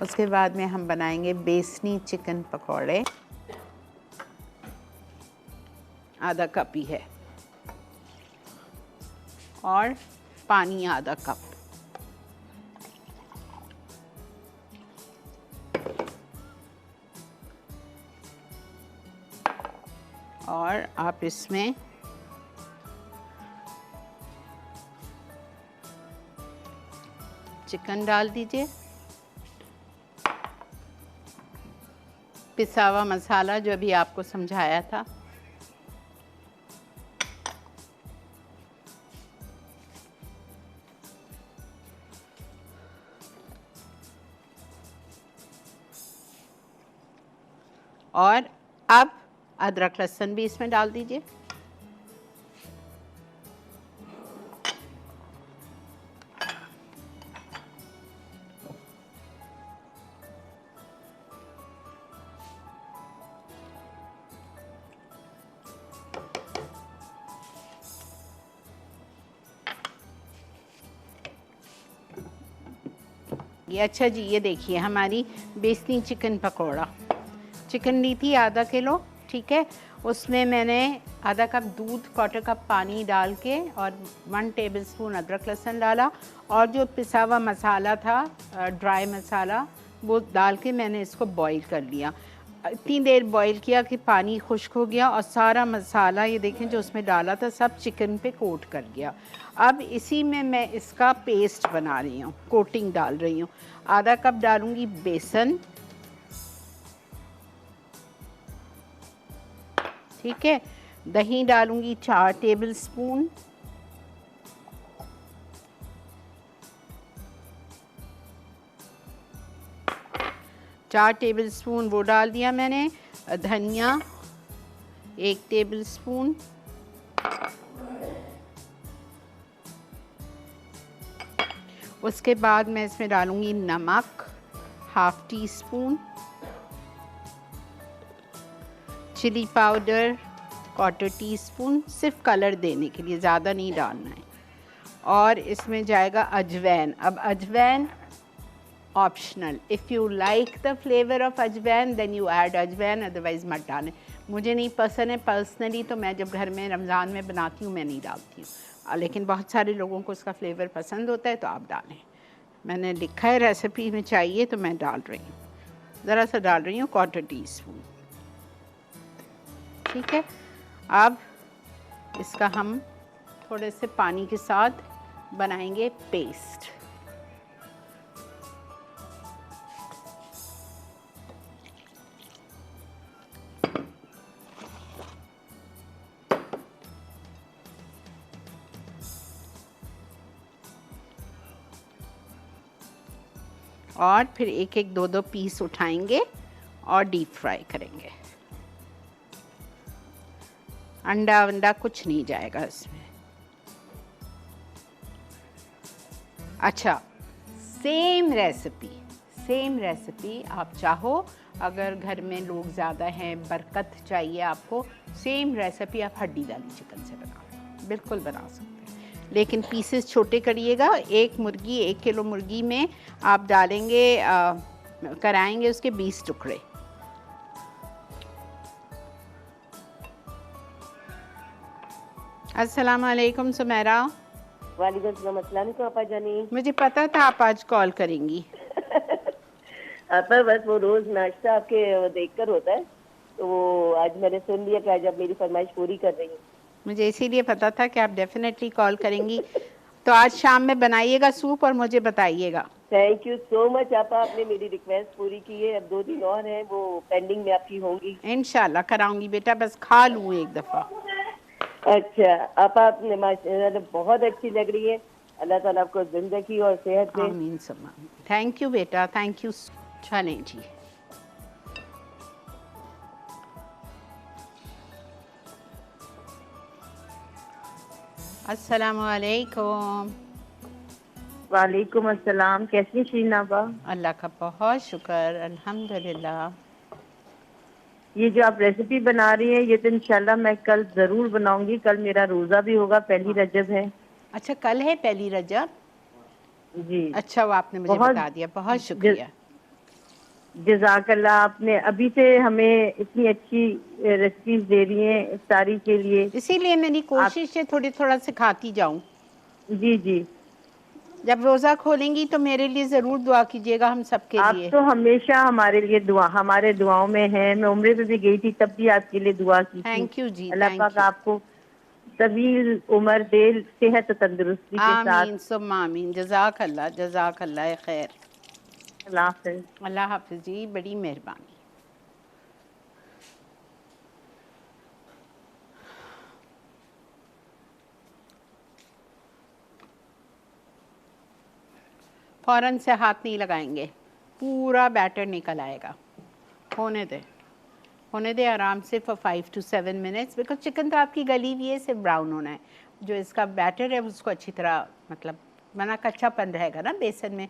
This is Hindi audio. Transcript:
उसके बाद में हम बनाएंगे बेसनी चिकन पकौड़े, आधा कप ही है, और पानी आधा कप। और आप इसमें चिकन डाल दीजिए, पिसा हुआ मसाला जो अभी आपको समझाया था, और अब अदरक लहसुन भी इसमें डाल दीजिए। ये अच्छा जी, ये देखिए हमारी बेसनी चिकन पकौड़ा। चिकन ली थी आधा किलो, ठीक है। उसमें मैंने आधा कप दूध, क्वार्टर कप पानी डाल के और 1 टेबलस्पून अदरक लहसुन डाला, और जो पिसा हुआ मसाला था, ड्राई मसाला, वो डाल के मैंने इसको बॉईल कर लिया। इतनी देर बॉईल किया कि पानी खुश्क हो गया और सारा मसाला, ये देखें जो उसमें डाला था, सब चिकन पे कोट कर गया। अब इसी में मैं इसका पेस्ट बना रही हूँ, कोटिंग डाल रही हूँ। आधा कप डालूँगी बेसन, ठीक है। दही डालूँगी 4 टेबलस्पून, वो डाल दिया मैंने। धनिया 1 टेबलस्पून, उसके बाद मैं इसमें डालूँगी नमक 1/2 टीस्पून, चिली पाउडर 1/4 टीस्पून, सिर्फ कलर देने के लिए, ज़्यादा नहीं डालना है। और इसमें जाएगा अजवैन। अब अजवैन optional, if you like the flavour of ajwain then you add ajwain, otherwise मत डालें। मुझे नहीं पसंद है पर्सनली, तो मैं जब घर में रमज़ान में बनाती हूँ मैं नहीं डालती हूँ, लेकिन बहुत सारे लोगों को उसका फ्लेवर पसंद होता है तो आप डालें। मैंने लिखा है रेसिपी में चाहिए तो मैं डाल रही हूँ, ज़रा सा डाल रही हूँ 1/4 टीस्पून, ठीक है। अब इसका हम थोड़े से पानी के साथ बनाएंगे पेस्ट। और फिर एक एक 2-2 पीस उठाएंगे और डीप फ्राई करेंगे। अंडा वंडा कुछ नहीं जाएगा इसमें। अच्छा, सेम रेसिपी आप चाहो, अगर घर में लोग ज़्यादा हैं, बरकत चाहिए आपको, सेम रेसिपी आप हड्डी वाली चिकन से बनाओ, बिल्कुल बना सकते हैं, लेकिन पीसेस छोटे करिएगा। 1 किलो मुर्गी में आप डालेंगे, कराएंगे उसके 20 टुकड़े। अस्सलाम वालेकुम सुमेरा। वालेकुम सलाम। अस्सलाम वालेकुम आपा जानी। मुझे पता था आप आज कॉल करेंगी। आपा बस वो रोज नाश्ता आपके देखकर होता है, तो वो आज मैंने सुन लिया कि आज आप मेरी फरमाइश पूरी कर रही हैं। मुझे इसीलिए पता था कि आप डेफिनेटली कॉल करेंगी। तो आज शाम में बनाइएगा सूप और मुझे बताइएगा। थैंक यू सो मच आपा, आपने मेरी रिक्वेस्ट पूरी की है। अब 2 दिन और हैं, वो पेंडिंग में आपकी होंगी। इंशाल्लाह कराऊंगी बेटा, बस खा लूँ एक दफ़ा। अच्छा आपा, आपने माशाल्लाह बहुत अच्छी लग रही है। अल्लाह ताला आपको जिंदगी और सेहत दे। आमीन समा। थैंक यू बेटा, थैंक यू। चलें जी। अस्सलामु अलैकुम। वालेकुम अस्सलाम। कैसी शीन आपा? अल्लाह का बहुत शुक्र, अल्हम्दुलिल्लाह। ये जो आप रेसिपी बना रही हैं, ये तो इंशाल्लाह मैं कल ज़रूर बनाऊंगी। कल मेरा रोज़ा भी होगा, पहली रजब है। अच्छा, कल है पहली रजब? जी। अच्छा, वो आपने मुझे बहुत बता दिया, बहुत शुक्रिया। जज़ाकल्लाह, आपने अभी से हमें इतनी अच्छी रेसिपीज दे रही हैं इफ्तारी के लिए। इसीलिए मेरी आप कोशिश है थोड़ी थोड़ा सिखाती जाऊं। जी जी। जब रोज़ा खोलेंगी तो मेरे लिए ज़रूर दुआ कीजिएगा, हम सबके आप लिए। तो हमेशा हमारे लिए हमारे दुआओं में हैं। मैं उम्रे पे भी गई थी, तब भी आपके लिए दुआ की थी। थैंक यू जी, अल्लाह पाक थैंक यू। आपको तवील उम्र दे, सेहत तंदुरुस्ती के साथ। आमीन सुम्मा आमीन। जज़ाक अल्लाह, जज़ाक अल्लाह खैर। अल्लाह हाफ़िज़। अल्लाह हाफ़िज़ जी, बड़ी मेहरबानी। फ़ौरन से हाथ नहीं लगाएंगे, पूरा बैटर निकल आएगा। होने दे, होने दे आराम से for 5 to 7 minutes, because chicken तो आपकी गली हुई है, सिर्फ ब्राउन होना है। जो इसका बैटर है उसको अच्छी तरह, मतलब बना कच्चापन रहेगा ना बेसन में,